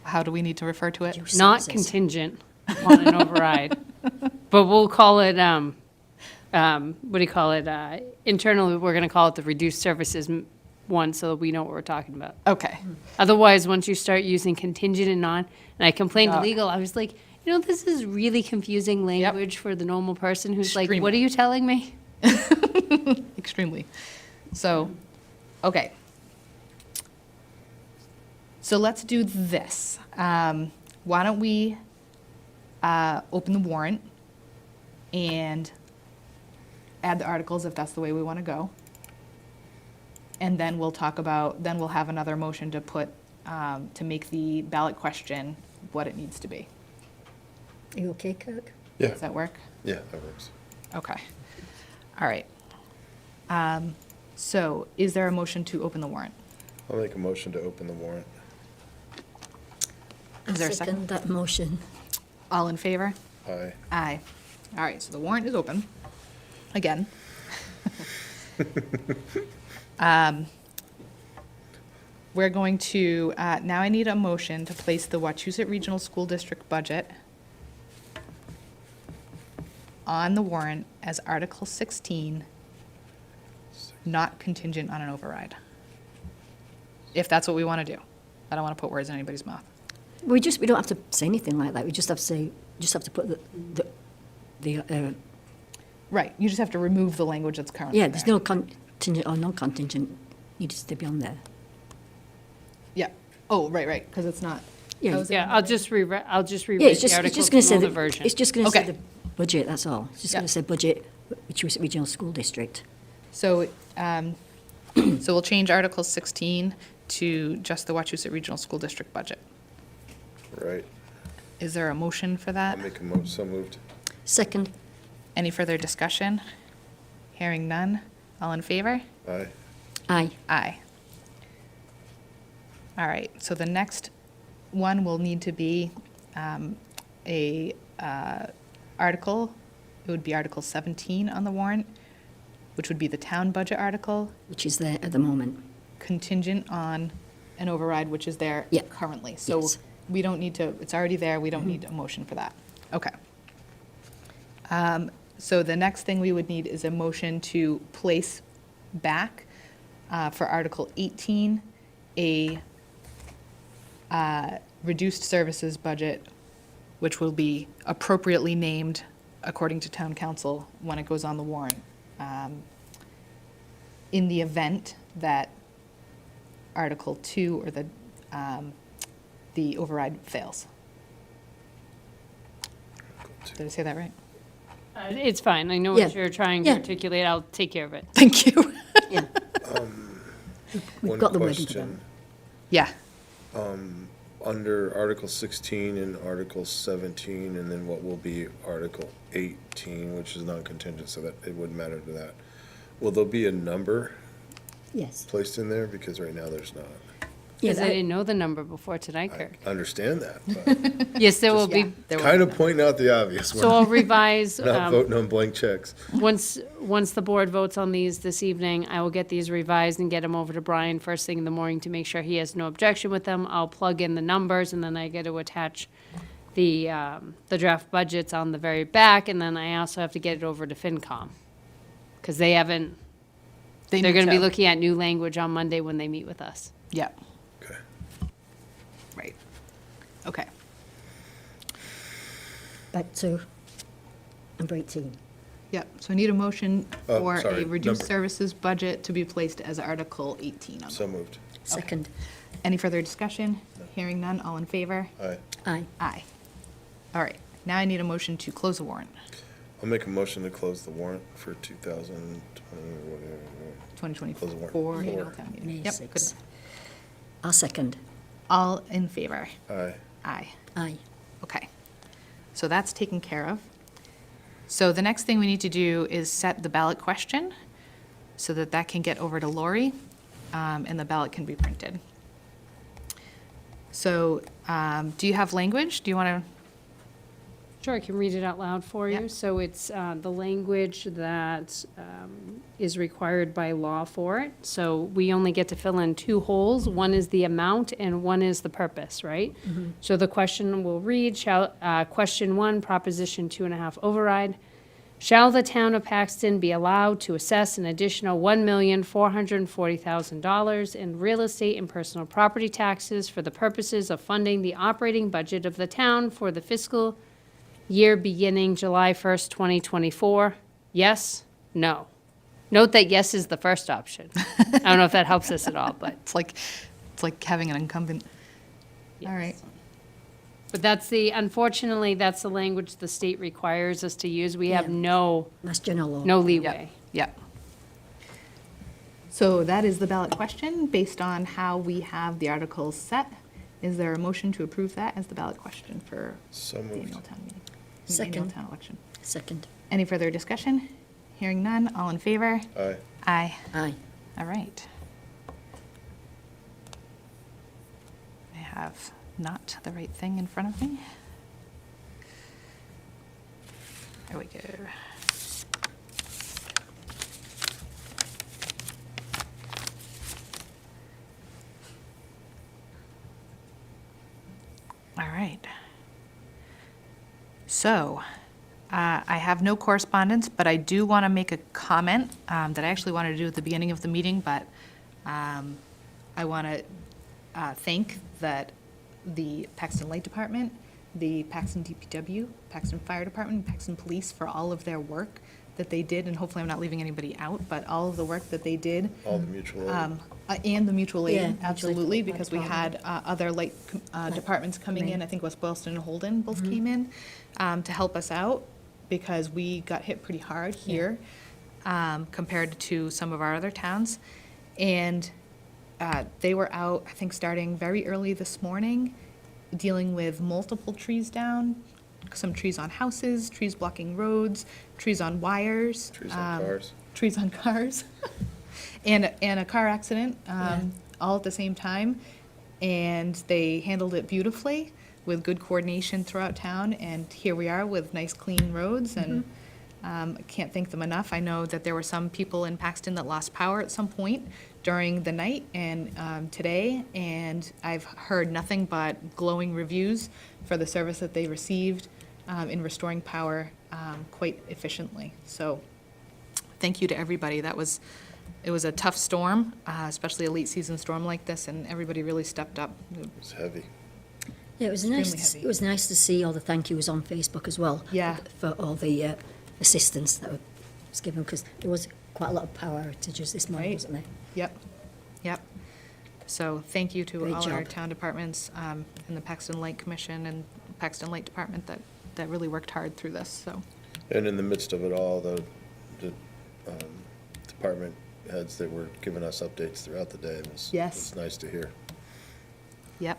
Speaker 1: how do we need to refer to it?
Speaker 3: Use
Speaker 2: Not
Speaker 3: services.
Speaker 2: contingent on an override. But we'll call it, what do you call it? Internally, we're going to call it the reduced services one, so we know what we're talking about.
Speaker 1: Okay.
Speaker 2: Otherwise, once you start using contingent and non, and I complained to
Speaker 1: Yeah.
Speaker 2: legal, I was like, this is really confusing language for the normal person who's like, what
Speaker 1: Extremely.
Speaker 2: are you telling me?
Speaker 1: Extremely. So, okay. So let's do this. Why don't we open the warrant and add the articles if that's the way we want to go. And then we'll talk about, then we'll have another motion to put, to make the ballot question what it needs to be.
Speaker 3: Are you okay, Kirk?
Speaker 4: Yeah,
Speaker 1: Does that work?
Speaker 4: yeah, that works.
Speaker 1: Okay. All right. So is there a motion to open the warrant?
Speaker 4: I'll make a motion to open the warrant.
Speaker 1: Is there a second?
Speaker 3: That motion.
Speaker 1: All in favor?
Speaker 4: Aye.
Speaker 1: Aye. All right, so the warrant is open, again. We're going to, now I need a motion to place the Wachusett Regional School District budget on the warrant as Article 16, not contingent on an override. If that's what we want to do. I don't want to put words in anybody's mouth.
Speaker 3: We don't have to say anything like that. We just have to say, put the
Speaker 1: Right, you just have to remove the language that's currently
Speaker 3: yeah,
Speaker 1: there.
Speaker 3: there's no contingent or non-contingent needs to be on there.
Speaker 1: Yeah, oh, right, because it's not.
Speaker 3: Yeah,
Speaker 1: Oh, is it
Speaker 2: Yeah,
Speaker 1: on
Speaker 2: I'll
Speaker 1: there?
Speaker 2: just rewrite,
Speaker 3: Yeah, it's
Speaker 2: the
Speaker 3: just
Speaker 2: article
Speaker 3: going to say
Speaker 2: from the
Speaker 3: the
Speaker 2: version.
Speaker 3: It's just going to say
Speaker 1: Okay.
Speaker 3: the budget, that's all. It's just
Speaker 1: Yeah.
Speaker 3: going to say budget, Wachusett Regional School District.
Speaker 1: So, so we'll change Article 16 to just the Wachusett Regional School District budget.
Speaker 4: Right.
Speaker 1: Is there a motion for
Speaker 4: I'll
Speaker 1: that?
Speaker 4: make so moved.
Speaker 3: Second,
Speaker 1: Any further discussion? Hearing none. All in favor?
Speaker 4: Aye.
Speaker 3: aye.
Speaker 1: Aye. All right, so the next one will need to be a article. It would be Article 17 on the warrant, which would be the town budget article,
Speaker 3: Which is there at the moment.
Speaker 1: contingent on an override, which is there
Speaker 3: Yeah.
Speaker 1: currently. So
Speaker 3: Yes.
Speaker 1: we don't need to, it's already there, we don't need a motion for that. Okay. So the next thing we would need is a motion to place back for Article 18, a reduced services budget, which will be appropriately named according to town council when it goes on the warrant. In the event that Article 2 or the override fails. Did I say that right?
Speaker 2: It's fine, I know
Speaker 3: Yeah.
Speaker 2: what you're trying to
Speaker 3: Yeah.
Speaker 2: articulate, I'll take care of it.
Speaker 1: Thank you.
Speaker 3: Yeah. We've got the wording for them.
Speaker 1: Yeah,
Speaker 4: Under Article 16 and Article 17, and then what will be Article 18, which is non-contingent, so that it wouldn't matter to that. Will there be a number
Speaker 3: Yes.
Speaker 4: placed in there? Because right now there's not.
Speaker 2: Because I
Speaker 3: Yeah,
Speaker 2: didn't know the number before tonight,
Speaker 4: I
Speaker 2: Kirk.
Speaker 4: understand that, but
Speaker 2: Yes, there will
Speaker 1: yeah.
Speaker 2: be,
Speaker 1: there will
Speaker 4: kind
Speaker 1: be
Speaker 4: of
Speaker 1: none.
Speaker 4: pointing out the obvious.
Speaker 2: so I'll revise,
Speaker 4: Not voting on blank checks.
Speaker 2: once the board votes on these this evening, I will get these revised and get them over to Brian first thing in the morning to make sure he has no objection with them. I'll plug in the numbers, and then I get to attach the draft budgets on the very back, and then I also have to get it over to FinCom. Because they haven't,
Speaker 1: They
Speaker 2: they're
Speaker 1: need
Speaker 2: gonna be
Speaker 1: to-
Speaker 2: looking at new language on Monday when they meet with us.
Speaker 1: Yeah,
Speaker 4: Okay.
Speaker 1: right. Okay.
Speaker 3: back to number 18.
Speaker 1: Yep, so I need a motion
Speaker 4: Oh,
Speaker 1: for
Speaker 4: sorry,
Speaker 1: a reduced
Speaker 4: number-
Speaker 1: services budget to be placed as Article 18 on
Speaker 4: So
Speaker 1: the.
Speaker 4: moved.
Speaker 3: Second,
Speaker 1: Any further discussion? Hearing none, all in favor?
Speaker 4: Aye.
Speaker 3: aye.
Speaker 1: Aye. All right, now I need a motion to close the warrant,
Speaker 4: I'll make a motion to close the warrant for 2020, whatever.
Speaker 1: 2024
Speaker 4: Close the warrant.
Speaker 1: annual town meeting.
Speaker 3: May
Speaker 1: Yep, good
Speaker 3: 6th.
Speaker 1: enough.
Speaker 3: I'll second.
Speaker 1: All in favor?
Speaker 4: Aye.
Speaker 1: Aye.
Speaker 3: Aye.
Speaker 1: Okay, so that's taken care of. So the next thing we need to do is set the ballot question so that that can get over to Lori, and the ballot can be printed. So, do you have language? Do you want to?
Speaker 2: Sure, I can read it out loud for you.
Speaker 1: Yep.
Speaker 2: So it's the language that is required by law for it. So we only get to fill in two holes. One is the amount and one is the purpose, right? So the question will read, question 1, Proposition 2.5 override. Shall the town of Paxton be allowed to assess an additional $1,440,000 in real estate and personal property taxes for the purposes of funding the operating budget of the town for the fiscal year beginning July 1st, 2024? Yes? No? Note that yes is the first option. I don't know if that helps us at all, but.
Speaker 1: It's like having an incumbent. All right.
Speaker 2: But unfortunately, that's the language the state requires us to use. We have
Speaker 3: Yeah.
Speaker 2: no
Speaker 3: That's general law.
Speaker 2: leeway.
Speaker 1: Yep. So that is the ballot question based on how we have the articles set. Is there a motion to approve that as the ballot question for
Speaker 4: So
Speaker 1: the
Speaker 4: moved.
Speaker 1: annual town meeting? the
Speaker 3: Second.
Speaker 1: Annual town election.
Speaker 3: Second,
Speaker 1: Any further discussion? Hearing none, all in favor?
Speaker 4: Aye.
Speaker 1: Aye.
Speaker 3: aye.
Speaker 1: All right. I have not the right thing in front of me. There we go. All right. So, I have no correspondence, but I do want to make a comment that I actually wanted to do at the beginning of the meeting, but I want to thank the Paxton Light Department, the Paxton DPW, Paxton Fire Department, Paxton Police for all of their work that they did, and hopefully I'm not leaving anybody out, but all of the work that they did.
Speaker 4: All the mutual aid.
Speaker 1: And the mutual
Speaker 3: Yeah,
Speaker 1: aid,
Speaker 3: mutual aid
Speaker 1: absolutely,
Speaker 3: fire
Speaker 1: because we had other light departments coming
Speaker 3: Right.
Speaker 1: in. I think West Boylston and Holden both came in to help us out, because we got hit pretty hard here compared to some of our other towns. And they were out, I think, starting very early this morning, dealing with multiple trees down, some trees on houses, trees blocking roads, trees on wires.
Speaker 4: Trees on cars.
Speaker 1: Trees on cars. And a car accident, all at the same time. And they handled it beautifully with good coordination throughout town. And here we are with nice, clean roads, and I can't thank them enough. I know that there were some people in Paxton that lost power at some point during the night and today, and I've heard nothing but glowing reviews for the service that they received in restoring power quite efficiently. So thank you to everybody. It was a tough storm, especially a late season storm like this, and everybody really stepped up.
Speaker 4: It's heavy.
Speaker 3: Yeah, it was
Speaker 1: Extremely
Speaker 3: nice.
Speaker 1: heavy.
Speaker 3: It was nice to see all the thank yous on Facebook as well.
Speaker 1: Yeah.
Speaker 3: For all the assistance that was given, because there was quite a lot of power outages this morning,
Speaker 1: Right.
Speaker 3: wasn't there?
Speaker 1: Yep, yep. So thank you to
Speaker 3: Great
Speaker 1: all our
Speaker 3: job.
Speaker 1: town departments and the Paxton Light Commission and Paxton Light Department that really worked hard through this, so.
Speaker 4: And in the midst of it all, the department heads that were giving us updates throughout the day was
Speaker 1: Yes.
Speaker 4: nice to hear.
Speaker 1: Yep,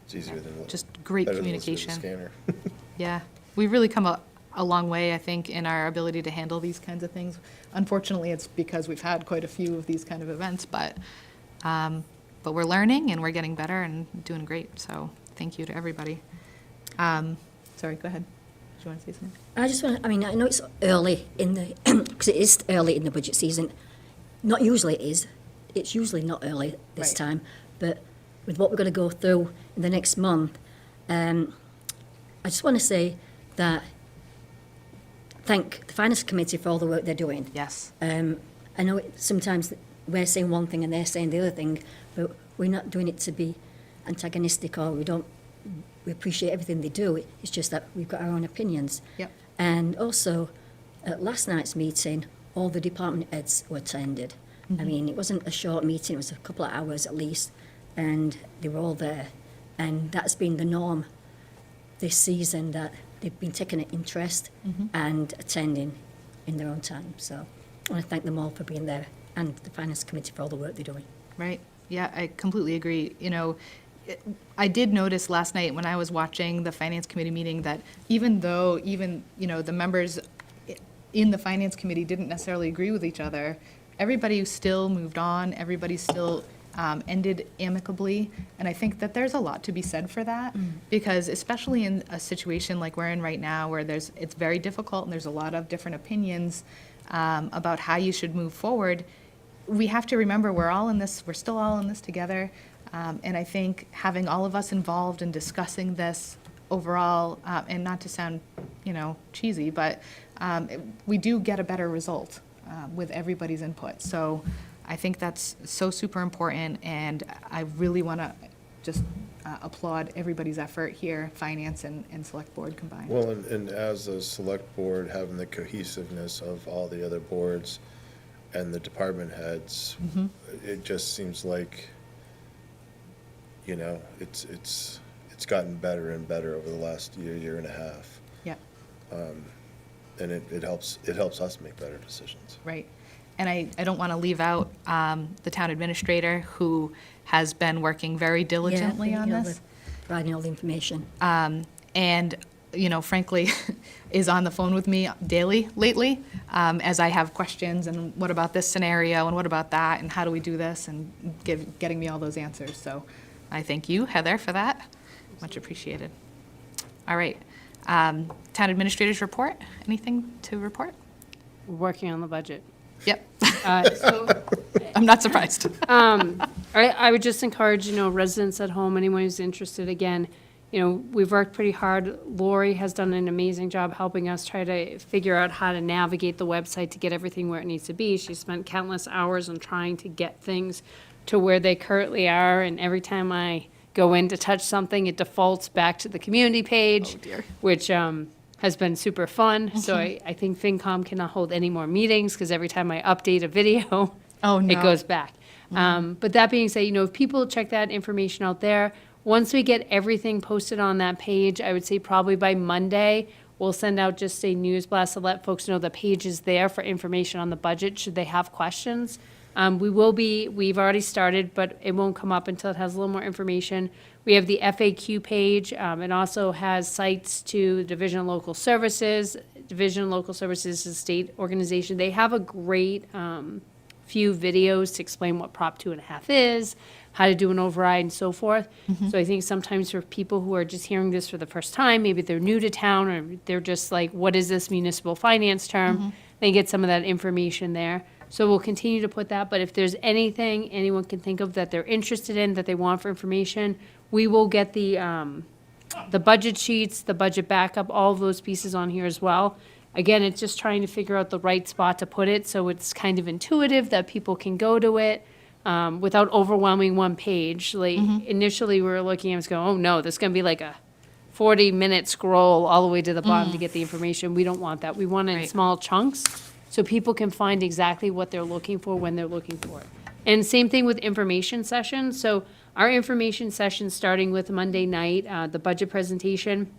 Speaker 4: It's easier than what.
Speaker 1: just great
Speaker 4: better than listening to the
Speaker 1: communication.
Speaker 4: Scanner.
Speaker 1: Yeah, we've really come a long way, I think, in our ability to handle these kinds of things. Unfortunately, it's because we've had quite a few of these kind of events, but we're learning and we're getting better and doing great, so thank you to everybody. Sorry, go ahead. Do you want to say something?
Speaker 3: I just want to, I mean, I know it's early in the, because it is early in the budget season. Not usually it is. It's usually not early this
Speaker 1: Right.
Speaker 3: time. But with what we're going to go through in the next month, I just want to say that thank the Finance Committee for all the work they're doing.
Speaker 1: Yes,
Speaker 3: I know sometimes we're saying one thing and they're saying the other thing, but we're not doing it to be antagonistic, or we appreciate everything they do. It's just that we've got our own opinions.
Speaker 1: Yep.
Speaker 3: And also, at last night's meeting, all the department heads were attended. I mean, it wasn't a short meeting, it was a couple of hours at least, and they were all there. And that's been the norm this season, that they've been taking an interest and attending in their own time. So I want to thank them all for being there, and the Finance Committee for all the work they're doing.
Speaker 1: right. Yeah, I completely agree. You know, I did notice last night when I was watching the Finance Committee meeting that even though, the members in the Finance Committee didn't necessarily agree with each other, everybody still moved on, everybody still ended amicably, and I think that there's a lot to be said for that, because especially in a situation like we're in right now, where it's very difficult and there's a lot of different opinions about how you should move forward, we have to remember we're still all in this together, and I think having all of us involved in discussing this overall, and not to sound, cheesy, but we do get a better result with everybody's input. So I think that's so super important, and I really want to just applaud everybody's effort here, finance and select board combined.
Speaker 4: Well, and as a select board, having the cohesiveness of all the other boards and the department heads, it just seems like, it's gotten better and better over the last year and a half.
Speaker 1: Yep.
Speaker 4: And it helps us make better decisions.
Speaker 1: Right. And I don't want to leave out the town administrator, who has been working very diligently on this.
Speaker 3: Providing all the information.
Speaker 1: And, frankly, is on the phone with me daily lately, as I have questions, and what about this scenario, and what about that, and how do we do this, and getting me all those answers. So I thank you, Heather, for that. Much appreciated. All right. Town administrators report, anything to report?
Speaker 2: We're working on the budget.
Speaker 1: Yep,
Speaker 2: So
Speaker 1: I'm not surprised.
Speaker 2: I would just encourage, residents at home, anyone who's interested, again, we've worked pretty hard. Lori has done an amazing job helping us try to figure out how to navigate the website to get everything where it needs to be. She spent countless hours on trying to get things to where they currently are, and every time I go in to touch something, it defaults back to the community page,
Speaker 1: Oh, dear.
Speaker 2: which has been super fun. So I think FinCom cannot hold any more meetings, because every time I update a video,
Speaker 1: Oh, no.
Speaker 2: it goes back. But that being said, if people check that information out there, once we get everything posted on that page, I would say probably by Monday, we'll send out just a news blast to let folks know the page is there for information on the budget, should they have questions. We've already started, but it won't come up until it has a little more information. We have the FAQ page. It also has sites to Division of Local Services. Division of Local Services is a state organization. They have a great few videos to explain what Prop 2.5 is, how to do an override and so forth. So I think sometimes for people who are just hearing this for the first time, maybe they're new to town, or they're just like, what is this municipal finance term? They get some of that information there. So we'll continue to put that, but if there's anything anyone can think of that they're interested in, that they want for information, we will get the budget sheets, the budget backup, all of those pieces on here as well. Again, it's just trying to figure out the right spot to put it, so it's kind of intuitive that people can go to it without overwhelming one page. Like, initially, we were looking, I was going, oh no, this is gonna be like a 40-minute scroll all the way to the bottom to get the information. We don't want that. We want it in
Speaker 1: Right.
Speaker 2: small chunks, so people can find exactly what they're looking for when they're looking for it. And same thing with information sessions. So our information session, starting with Monday night, the budget presentation,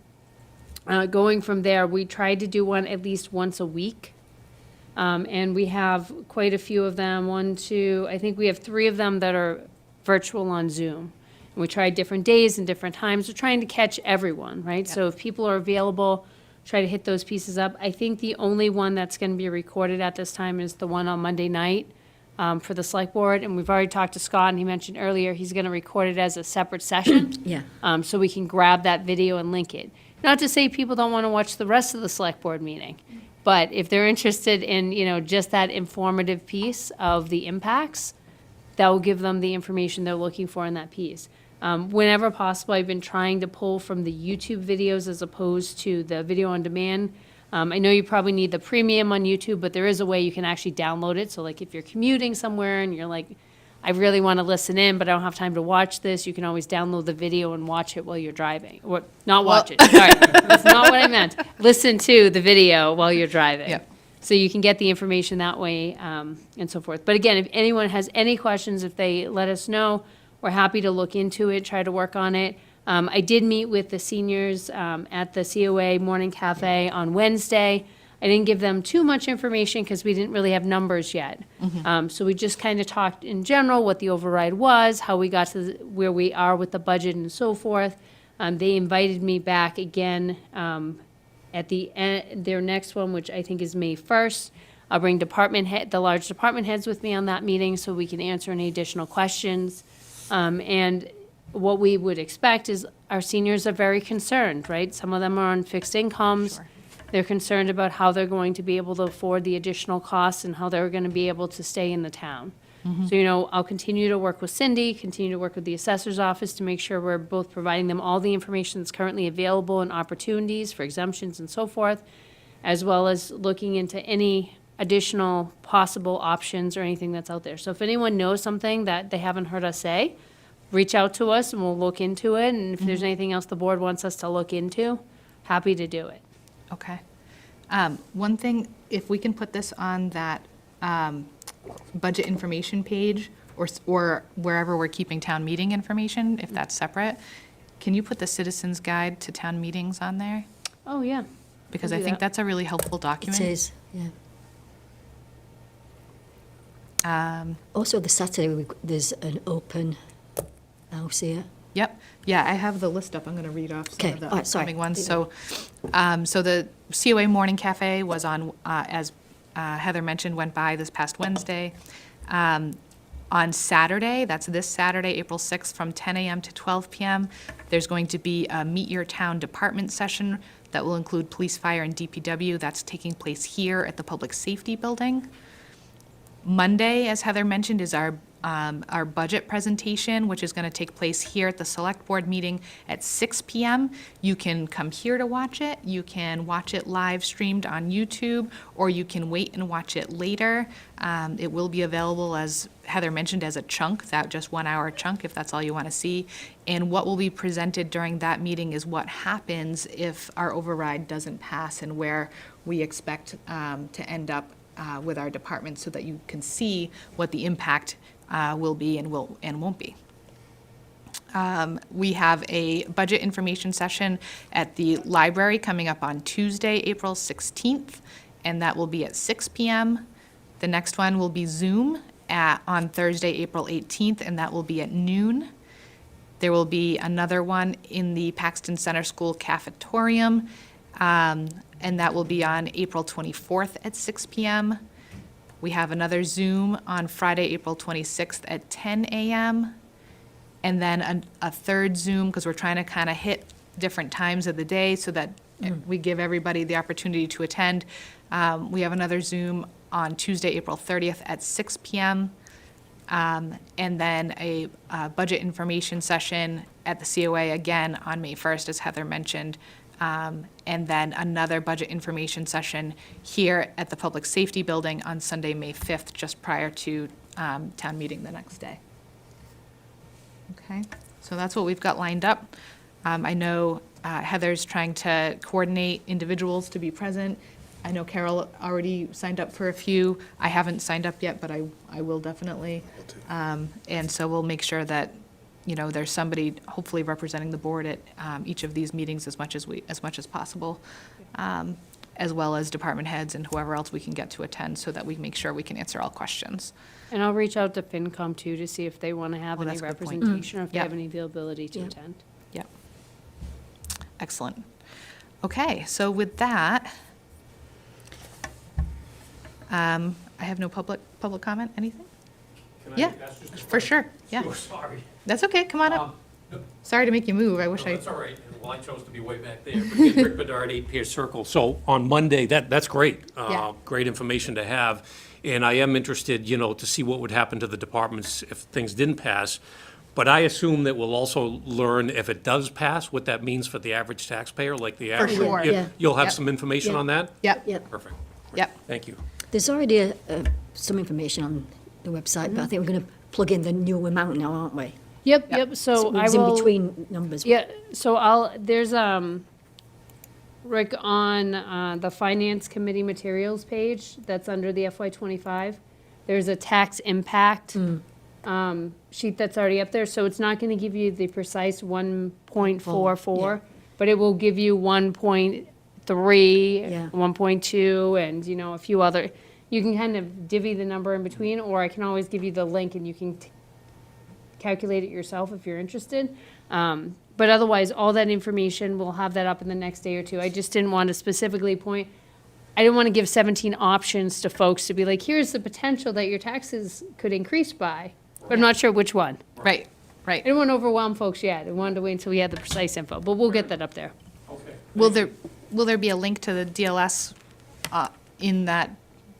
Speaker 2: going from there, we tried to do one at least once a week. And we have quite a few of them. I think we have 3 of them that are virtual on Zoom. And we tried different days and different times. We're trying to catch everyone, right? So if people are available, try to hit those pieces up. I think the only one that's going to be recorded at this time is the one on Monday night for the select board. And we've already talked to Scott, and he mentioned earlier he's going to record it as a separate session.
Speaker 3: Yeah.
Speaker 2: So we can grab that video and link it. Not to say people don't want to watch the rest of the select board meeting, but if they're interested in, just that informative piece of the impacts, that will give them the information they're looking for in that piece. Whenever possible, I've been trying to pull from the YouTube videos as opposed to the video on demand. I know you probably need the premium on YouTube, but there is a way you can actually download it. So like if you're commuting somewhere and you're like, I really want to listen in, but I don't have time to watch this, you can always download the video and watch it while you're driving. Or not watch it, sorry, that's not what I meant. Listen to the video while you're driving.
Speaker 1: Yep.
Speaker 2: So you can get the information that way, and so forth. But again, if anyone has any questions, if they let us know, we're happy to look into it, try to work on it. I did meet with the seniors at the COA Morning Cafe on Wednesday. I didn't give them too much information because we didn't really have numbers yet. So we just kind of talked in general what the override was, how we got to where we are with the budget and so forth. They invited me back again at the end, their next one, which I think is May 1st. I'll bring the large department heads with me on that meeting so we can answer any additional questions. And what we would expect is our seniors are very concerned, right? Some of them are on fixed incomes.
Speaker 1: Sure.
Speaker 2: They're concerned about how they're going to be able to afford the additional costs and how they're going to be able to stay in the town. So, I'll continue to work with Cindy, continue to work with the assessor's office to make sure we're both providing them all the information that's currently available and opportunities for exemptions and so forth, as well as looking into any additional possible options or anything that's out there. So if anyone knows something that they haven't heard us say, reach out to us and we'll look into it. And if there's anything else the board wants us to look into, happy to do it.
Speaker 1: Okay. One thing, if we can put this on that budget information page or wherever we're keeping town meeting information, if that's separate, can you put the Citizens Guide to Town Meetings on there?
Speaker 2: Oh, yeah.
Speaker 1: Because
Speaker 2: Can
Speaker 1: I
Speaker 2: do
Speaker 1: think
Speaker 2: that.
Speaker 1: that's a really helpful
Speaker 3: It
Speaker 1: document.
Speaker 3: is, yeah. Also, the Saturday, there's an open house here.
Speaker 1: Yep, yeah, I have the list up, I'm gonna read off some
Speaker 3: Okay,
Speaker 1: of the
Speaker 3: all right, sorry.
Speaker 1: upcoming ones. So the COA Morning Cafe was on, as Heather mentioned, went by this past Wednesday. On Saturday, that's this Saturday, April 6th, from 10 a.m. to 12 p.m., there's going to be a Meet Your Town Department session. That will include police, fire, and DPW. That's taking place here at the Public Safety Building. Monday, as Heather mentioned, is our budget presentation, which is going to take place here at the Select Board meeting at 6 p.m. You can come here to watch it. You can watch it live streamed on YouTube, or you can wait and watch it later. It will be available, as Heather mentioned, as a chunk, that just 1 hour chunk, if that's all you want to see. And what will be presented during that meeting is what happens if our override doesn't pass and where we expect to end up with our department, so that you can see what the impact will be and won't be. We have a budget information session at the library coming up on Tuesday, April 16th, and that will be at 6 p.m. The next one will be Zoom on Thursday, April 18th, and that will be at noon. There will be another one in the Paxton Center School cafetorium, and that will be on April 24th at 6 p.m. We have another Zoom on Friday, April 26th at 10 a.m. And then a third Zoom, because we're trying to kind of hit different times of the day so that we give everybody the opportunity to attend. We have another Zoom on Tuesday, April 30th at 6 p.m. And then a budget information session at the COA again on May 1st, as Heather mentioned. And then another budget information session here at the Public Safety Building on Sunday, May 5th, just prior to town meeting the next day. Okay, so that's what we've got lined up. I know Heather's trying to coordinate individuals to be present. I know Carol already signed up for a few. I haven't signed up yet, but I will definitely. And so we'll make sure that, you know, there's somebody hopefully representing the board at each of these meetings as much as possible, as well as department heads and whoever else we can get to attend, so that we make sure we can answer all questions.
Speaker 2: And I'll reach out to FinCom too, to see if they want to have
Speaker 1: Well,
Speaker 2: any
Speaker 1: that's a good point.
Speaker 2: representation, or if they
Speaker 1: Yep.
Speaker 2: have any availability to
Speaker 3: Yep.
Speaker 2: attend.
Speaker 1: Yep. Excellent. Okay, so with that, I have no public comment, anything?
Speaker 5: Can I
Speaker 1: Yeah,
Speaker 5: ask just a
Speaker 1: for sure, yeah.
Speaker 5: Sure, sorry.
Speaker 1: That's okay, come on up.
Speaker 5: No,
Speaker 1: Sorry to make you move, I wish I.
Speaker 5: that's all right. Well, I chose to be way back there. But again, Rick Bedard, 8 Pierce Circle. So on Monday, that's great.
Speaker 1: Yeah.
Speaker 5: Great information to have. And I am interested, you know, to see what would happen to the departments if things didn't pass. But I assume that we'll also learn, if it does pass, what that means for the average taxpayer, like the average.
Speaker 1: sure.
Speaker 3: Yeah.
Speaker 5: You'll have
Speaker 1: Yep.
Speaker 5: some information
Speaker 3: Yeah.
Speaker 5: on that?
Speaker 1: Yep,
Speaker 3: Yep.
Speaker 5: Perfect.
Speaker 1: yep.
Speaker 5: Thank you.
Speaker 3: There's already some information on the website, but I think we're going to plug in the new amount now, aren't we?
Speaker 2: Yep,
Speaker 1: Yep.
Speaker 2: yep, so I
Speaker 3: It's in
Speaker 2: will.
Speaker 3: between numbers.
Speaker 2: Yeah, so there's, Rick, on the Finance Committee Materials page, that's under the FY '25, there's a tax impact sheet that's already up there, so it's not gonna give you the precise 1.44, but it will give you 1.3,
Speaker 3: Yeah.
Speaker 2: 1.2, and, you know, a few other, you can kind of divvy the number in between, or I can always give you the link and you can calculate it yourself if you're interested. But otherwise, all that information, we'll have that up in the next day or two. I just didn't want to specifically point, I didn't want to give 17 options to folks to be like, here's the potential that your taxes could increase by, but I'm not sure which one.
Speaker 1: Right,
Speaker 2: I
Speaker 1: right.
Speaker 2: didn't want to overwhelm folks yet. I wanted to wait until we had the precise info, but we'll get that up there.
Speaker 5: Okay.
Speaker 1: Will there be a link to the DLS in that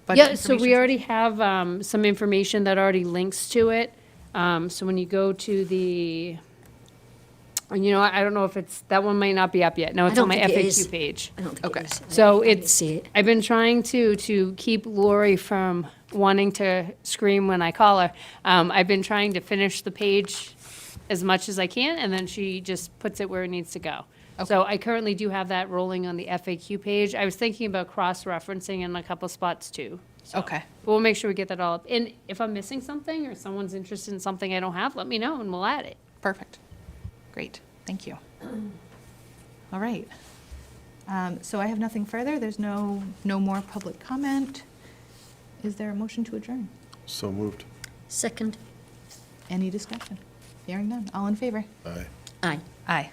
Speaker 1: budget
Speaker 2: Yeah, so we
Speaker 1: information?
Speaker 2: already have some information that already links to it. So when you go to the, and you know, I don't know if it's, that one might not be up yet. No, it's on
Speaker 3: don't
Speaker 2: my
Speaker 3: think it is.
Speaker 2: FAQ page.
Speaker 3: I don't think
Speaker 1: Okay.
Speaker 3: it is.
Speaker 2: So
Speaker 3: I didn't
Speaker 2: it's,
Speaker 3: see it.
Speaker 2: I've been trying to keep Lori from wanting to scream when I call her. I've been trying to finish the page as much as I can, and then she just puts it where it needs to go. So I currently do have that rolling on the FAQ page. I was thinking about cross-referencing in a couple spots too. So
Speaker 1: Okay,
Speaker 2: we'll make sure we get that all up. And if I'm missing something, or someone's interested in something I don't have, let me know and we'll add it.
Speaker 1: perfect. Great, thank you. All right. So I have nothing further. There's no more public comment. Is there a motion to adjourn?
Speaker 4: So moved.
Speaker 3: Second?
Speaker 1: Any discussion? Hearing none. All in favor?
Speaker 4: Aye.
Speaker 3: Aye.
Speaker 1: Aye.